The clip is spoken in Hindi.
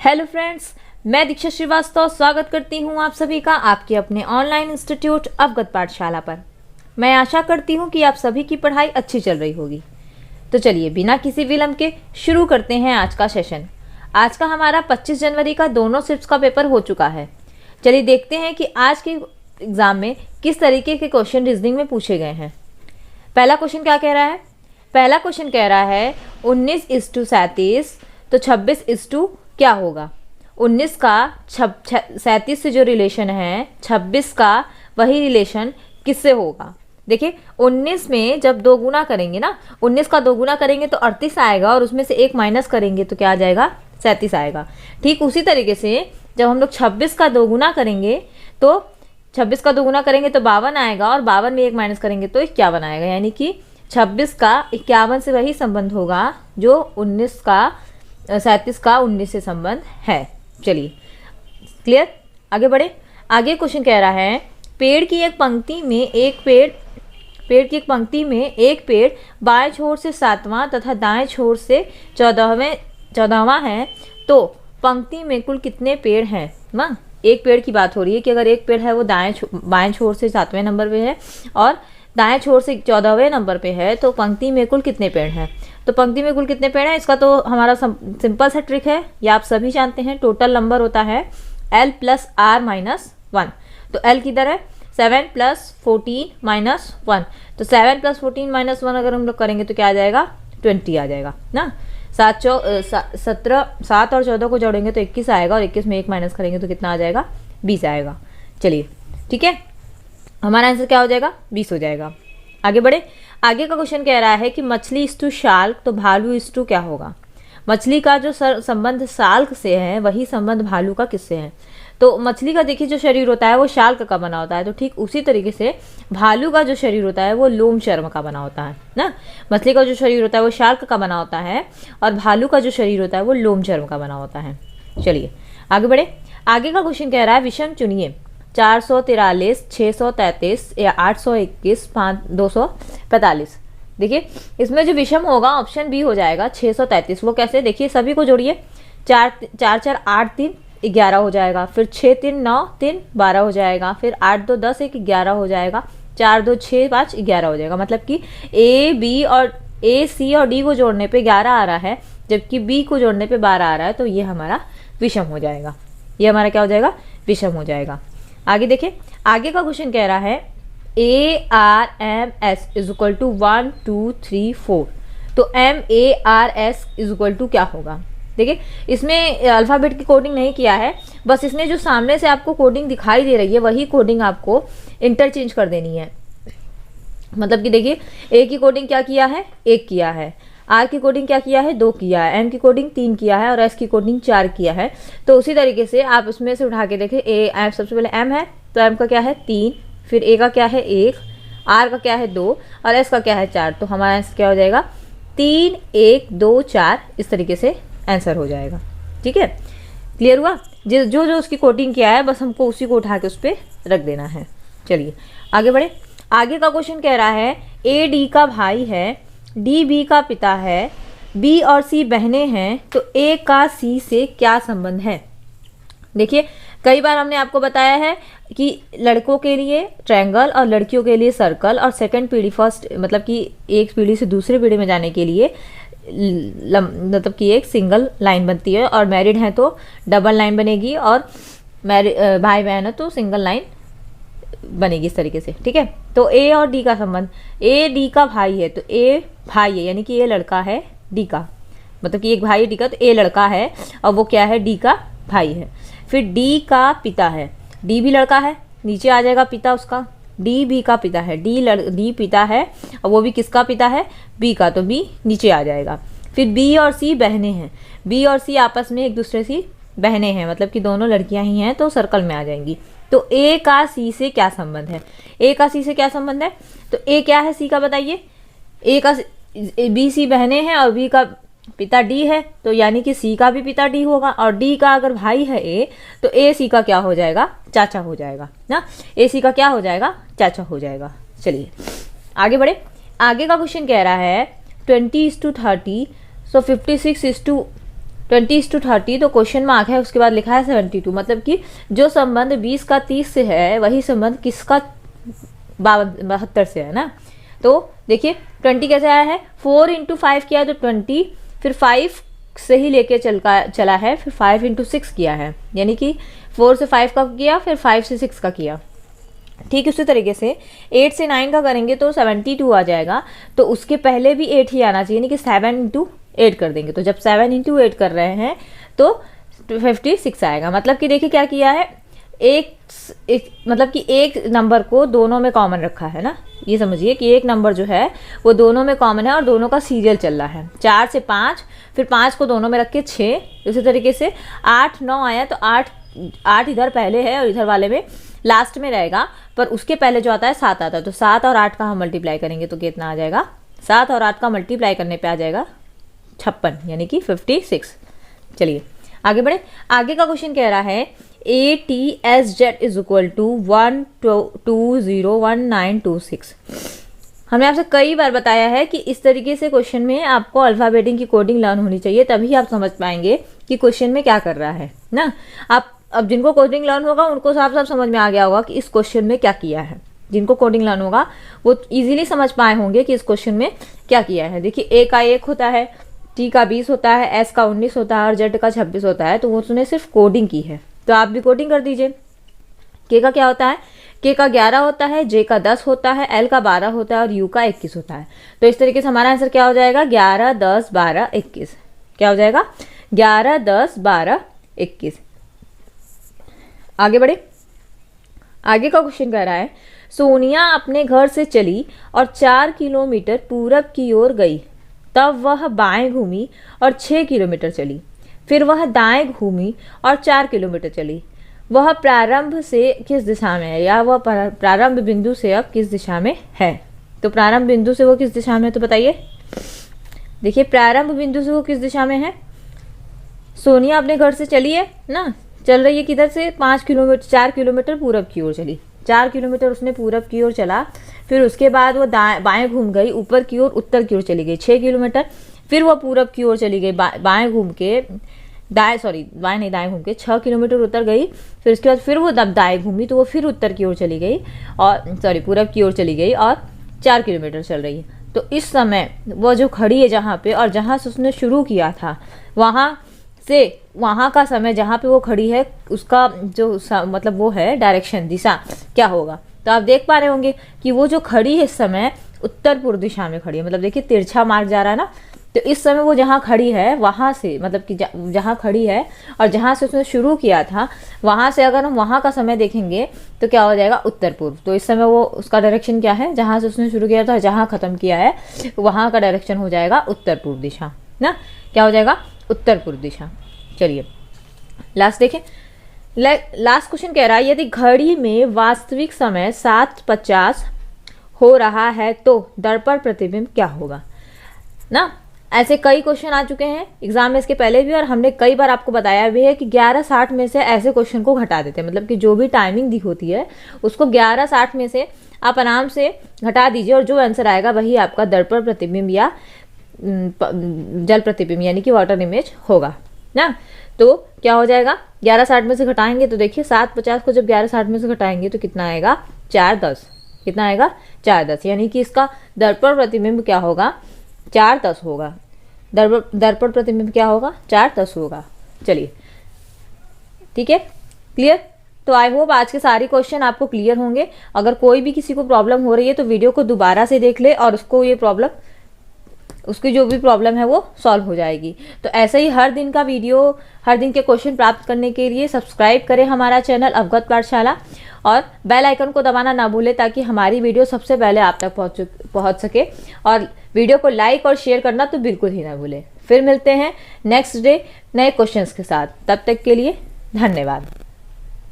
हेलो फ्रेंड्स, मैं दीक्षा श्रीवास्तव स्वागत करती हूं आप सभी का आपके अपने ऑनलाइन इंस्टीट्यूट अवगत पाठशाला पर। मैं आशा करती हूं कि आप सभी की पढ़ाई अच्छी चल रही होगी। तो चलिए बिना किसी विलंब के शुरू करते हैं आज का सेशन। आज का हमारा 25 जनवरी का दोनों शिफ्ट्स का पेपर हो चुका है। चलिए देखते हैं कि आज के एग्जाम में किस तरीके के क्वेश्चन रीजनिंग में पूछे गए हैं। पहला क्वेश्चन क्या कह रहा है? पहला क्वेश्चन कह रहा है 19:37, तो 26 क्या होगा? 19 का 37 से जो रिलेशन है, 26 का वही रिलेशन किससे होगा? देखिए 19 में जब दो गुना करेंगे ना, 19 का दो गुना करेंगे तो 38 आएगा और उसमें से एक माइनस करेंगे तो क्या आ जाएगा? 37 आएगा। ठीक उसी तरीके से जब हम लोग 26 का दो गुना करेंगे तो 26 का दो गुना करेंगे तो 52 आएगा और 52 में एक माइनस करेंगे तो 51 आएगा। यानी कि 26 का 51 से वही संबंध होगा जो 37 का 19 से संबंध है। चलिए क्लियर, आगे बढ़े। आगे क्वेश्चन कह रहा है पेड़ की एक पंक्ति में एक पेड़ बाएं छोर से 7वां तथा दाएं छोर से 14वां है, तो पंक्ति में कुल कितने पेड़ हैं? ना एक पेड़ की बात हो रही है कि अगर एक पेड़ है वो बाएं छोर से 7वें नंबर पे है और दाएं छोर से 14वें नंबर पे है, तो पंक्ति में कुल कितने पेड़ हैं? तो पंक्ति में कुल कितने पेड़ हैं, इसका तो हमारा सिंपल सा ट्रिक है, ये आप सभी जानते हैं। टोटल नंबर होता है L + R - 1। तो L किधर है? 7 + 14 - 1। तो 7 + 14 - 1 अगर हम लोग करेंगे तो क्या आ जाएगा? 20 आ जाएगा ना। 7 और 14 को जोड़ेंगे तो 21 आएगा और 21 में एक माइनस करेंगे तो कितना आ जाएगा? 20 आएगा। चलिए ठीक है, हमारा आंसर क्या हो जाएगा? 20 हो जाएगा। आगे बढ़े। आगे का क्वेश्चन कह रहा है कि मछली * शाल्क, तो भालू * क्या होगा? मछली का जो संबंध शाल्क से है वही संबंध भालू का किससे है? तो मछली का देखिए जो शरीर होता है वो शाल्क का बना होता है, तो ठीक उसी तरीके से भालू का जो शरीर होता है वो लोम चर्म का बना होता है ना। मछली का जो शरीर होता है वो शाल्क का बना होता है और भालू का जो शरीर होता है वो लोम चर्म का बना होता है। चलिए आगे बढ़े। आगे का क्वेश्चन कह रहा है विषम चुनिए। 443, 633 या 821, 245। देखिए इसमें जो विषम होगा ऑप्शन बी हो जाएगा 633। वो कैसे? देखिए सभी को जोड़िए। 4 4 8 3 11 हो जाएगा, फिर 6 3 9 3 12 हो जाएगा, फिर 8 2 10 1 11 हो जाएगा, 4 2 6 5 11 हो जाएगा। मतलब कि ए सी और डी को जोड़ने पे 11 आ रहा है, जबकि बी को जोड़ने पे 12 आ रहा है, तो ये हमारा विषम हो जाएगा। ये हमारा क्या हो जाएगा? विषम हो जाएगा। आगे देखिए, आगे का क्वेश्चन कह रहा है ARMS = 1 2 3 4। तो MARS = क्या होगा? देखिए इसमें अल्फ़ाबेट की कोडिंग नहीं किया है, बस इसने जो सामने से आपको कोडिंग दिखाई दे रही है वही कोडिंग आपको इंटरचेंज कर देनी है। मतलब कि देखिए A की कोडिंग क्या किया है? 1 किया है। R की कोडिंग क्या किया है? 2 किया है। M की कोडिंग 3 किया है और S की कोडिंग 4 किया है। तो उसी तरीके से आप उसमें से उठा के देखें। सबसे पहले M है तो M का क्या है? 3, फिर A का क्या है? 1, R का क्या है? 2 और S का क्या है? 4। तो हमारा आंसर क्या हो जाएगा? 3 1 2 4। इस तरीके से आंसर हो जाएगा। ठीक है, क्लियर हुआ? जो उसकी कोडिंग किया है बस हमको उसी को उठा के उस पर रख देना है। चलिए आगे बढ़े। आगे का क्वेश्चन कह रहा है A D का भाई है, D B का पिता है, B और C बहनें हैं, तो A का C से क्या संबंध है? देखिए कई बार हमने आपको बताया है कि लड़कों के लिए ट्रायंगल और लड़कियों के लिए सर्कल, और सेकंड पीढ़ी फर्स्ट मतलब कि एक पीढ़ी से दूसरी पीढ़ी में जाने के लिए मतलब कि एक सिंगल लाइन बनती है, और मैरिड हैं तो डबल लाइन बनेगी, और भाई बहन है तो सिंगल लाइन बनेगी इस तरीके से। ठीक है, तो ए और डी का संबंध, ए डी का भाई है तो ए भाई है, यानी कि ये लड़का है डी का, मतलब कि एक भाई है डी का, तो ए लड़का है और वो क्या है? डी का भाई है। फिर डी का पिता है, डी भी लड़का है, नीचे आ जाएगा पिता उसका। डी बी का पिता है, डी पिता है और वो भी किसका पिता है? बी का, तो बी नीचे आ जाएगा। फिर बी और सी बहनें हैं, बी और सी आपस में एक दूसरे से बहनें हैं, मतलब कि दोनों लड़कियां ही हैं, तो सर्कल में आ जाएंगी। तो ए का सी से क्या संबंध है? ए का सी से क्या संबंध है? तो ए क्या है सी का बताइए? ए का बी सी बहनें हैं और बी का पिता डी है, तो यानी कि सी का भी पिता डी होगा, और डी का अगर भाई है ए, तो ए सी का क्या हो जाएगा? चाचा हो जाएगा ना। ए सी का क्या हो जाएगा? चाचा हो जाएगा। चलिए आगे बढ़े। आगे का क्वेश्चन कह रहा है 20:30, सो 56 20:30, तो क्वेश्चन मार्क है, उसके बाद लिखा है 72, मतलब कि जो संबंध 20 का 30 से है वही संबंध किसका 72 से है ना। तो देखिए 20 कैसे आया है, 4 × 5 किया तो 20, फिर 5 से ही लेके चला है, फिर 5 × 6 किया है, यानी कि 4 से 5 का किया, फिर 5 से 6 का किया। ठीक, उसी तरीके से 8 से 9 का करेंगे तो 72 आ जाएगा, तो उसके पहले भी 8 ही आना चाहिए, यानी कि 7 × 8 कर देंगे। तो जब 7 × 8 कर रहे हैं तो 56 आएगा। मतलब कि देखिए क्या किया है, मतलब कि एक नंबर को दोनों में कॉमन रखा है ना, ये समझिए कि एक नंबर जो है वो दोनों में कॉमन है और दोनों का सीरियल चल रहा है। 4 से 5, फिर 5 को दोनों में रख के 6, इसी तरीके से 8 9 आया तो 8 इधर पहले है और इधर वाले में लास्ट में रहेगा, पर उसके पहले जो आता है 7 आता है। तो 7 और 8 का हम मल्टीप्लाई करेंगे तो कितना आ जाएगा, 7 और 8 का मल्टीप्लाई करने पे आ जाएगा 56, यानी कि 56। चलिए आगे बढ़े। आगे का क्वेश्चन कह रहा है ATSZ = 1201926। हमने आपसे कई बार बताया है कि इस तरीके से क्वेश्चन में आपको अल्फाबेटिंग की कोडिंग लर्न होनी चाहिए, तभी आप समझ पाएंगे कि क्वेश्चन में क्या कर रहा है ना। आप अब जिनको कोडिंग लर्न होगा उनको साफ साफ समझ में आ गया होगा कि इस क्वेश्चन में क्या किया है। जिनको कोडिंग लर्न होगा वो इजीली समझ पाए होंगे कि इस क्वेश्चन में क्या किया है। देखिए A का 1 होता है, T का 20 होता है, S का 19 होता है और Z का 26 होता है, तो वो उसने सिर्फ कोडिंग की है। तो आप भी कोडिंग कर दीजिए। K का क्या होता है, K का 11 होता है, J का 10 होता है, L का 12 होता है और U का 21 होता है। तो इस तरीके से हमारा आंसर क्या हो जाएगा, 11 10 12 21। क्या हो जाएगा, 11 10 12 21। आगे बढ़े। आगे का क्वेश्चन कह रहा है सोनिया अपने घर से चली और 4 किलोमीटर पूरब की ओर गई, तब वह बाएं घूमी और 6 किलोमीटर चली, फिर वह दाएं घूमी और 4 किलोमीटर चली। वह प्रारंभ से किस दिशा में है, या वह प्रारंभ बिंदु से अब किस दिशा में है। तो प्रारंभ बिंदु से वो किस दिशा में है, तो बताइए। देखिए प्रारंभ बिंदु से वो किस दिशा में है, सोनिया अपने घर से चली है ना, चल रही है किधर से, 4 किलोमीटर पूरब की ओर चली। 4 किलोमीटर उसने पूरब की ओर चला, फिर उसके बाद वो बाएं घूम गई, ऊपर की ओर उत्तर की ओर चली गई 6 किलोमीटर, फिर वो पूरब की ओर चली गई, बाएं घूम के दाएं घूम के 6 किलोमीटर उत्तर गई, फिर उसके बाद फिर वो दाएं घूमी तो वो फिर उत्तर की ओर चली गई और पूरब की ओर चली गई और 4 किलोमीटर चल रही है। तो इस समय वो जो खड़ी है जहाँ पे और जहाँ से उसने शुरू किया था वहाँ का समय जहाँ पे वो खड़ी है उसका जो मतलब वो है डायरेक्शन, दिशा क्या होगा। तो आप देख पा रहे होंगे कि वो जो खड़ी है इस समय उत्तर पूर्व दिशा में खड़ी है, मतलब देखिए तिरछा मार्ग जा रहा है ना। तो इस समय वो जहाँ खड़ी है वहाँ से, मतलब कि जहाँ खड़ी है और जहाँ से उसने शुरू किया था वहाँ से अगर हम वहाँ का समय देखेंगे तो क्या हो जाएगा, उत्तर पूर्व। तो इस समय वो उसका डायरेक्शन क्या है, जहाँ से उसने शुरू किया था जहाँ ख़त्म किया है वहाँ का डायरेक्शन हो जाएगा उत्तर पूर्व दिशा ना। क्या हो जाएगा, उत्तर पूर्व दिशा। चलिए लास्ट देखें। लास्ट क्वेश्चन कह रहा है यदि घड़ी में वास्तविक समय 7:50 हो रहा है तो दर्पण प्रतिबिंब क्या होगा ना। ऐसे कई क्वेश्चन आ चुके हैं एग्जाम में इसके पहले भी, और हमने कई बार आपको बताया भी है कि 11:60 में से ऐसे क्वेश्चन को घटा देते हैं, मतलब कि जो भी टाइमिंग दी होती है उसको 11:60 में से आप आराम से घटा दीजिए और जो आंसर आएगा वही आपका दर्पण प्रतिबिंब या जल प्रतिबिंब यानी कि वाटर इमेज होगा ना। तो क्या हो जाएगा, 11:60 में से घटाएंगे तो देखिए 7:50 को जब 11:60 में से घटाएंगे तो कितना आएगा, 4:10। कितना आएगा, 4:10, यानी कि इसका दर्पण प्रतिबिंब क्या होगा, 4:10 होगा। दर्पण प्रतिबिंब क्या होगा, 4:10 होगा। चलिए ठीक है, क्लियर। तो आई होप आज के सारे क्वेश्चन आपको क्लियर होंगे। अगर कोई भी किसी को प्रॉब्लम हो रही है तो वीडियो को दोबारा से देख ले और उसकी जो भी प्रॉब्लम है वो सॉल्व हो जाएगी। तो ऐसे ही हर दिन का वीडियो, हर दिन के क्वेश्चन प्राप्त करने के लिए सब्सक्राइब करें हमारा चैनल अवगत पाठशाला और बेल आइकन को दबाना ना भूलें ताकि हमारी वीडियो सबसे पहले आप तक पहुंच सके। और वीडियो को लाइक और शेयर करना तो बिल्कुल ही ना भूलें। फिर मिलते हैं नेक्स्ट डे नए क्वेश्चंस के साथ, तब तक के लिए धन्यवाद।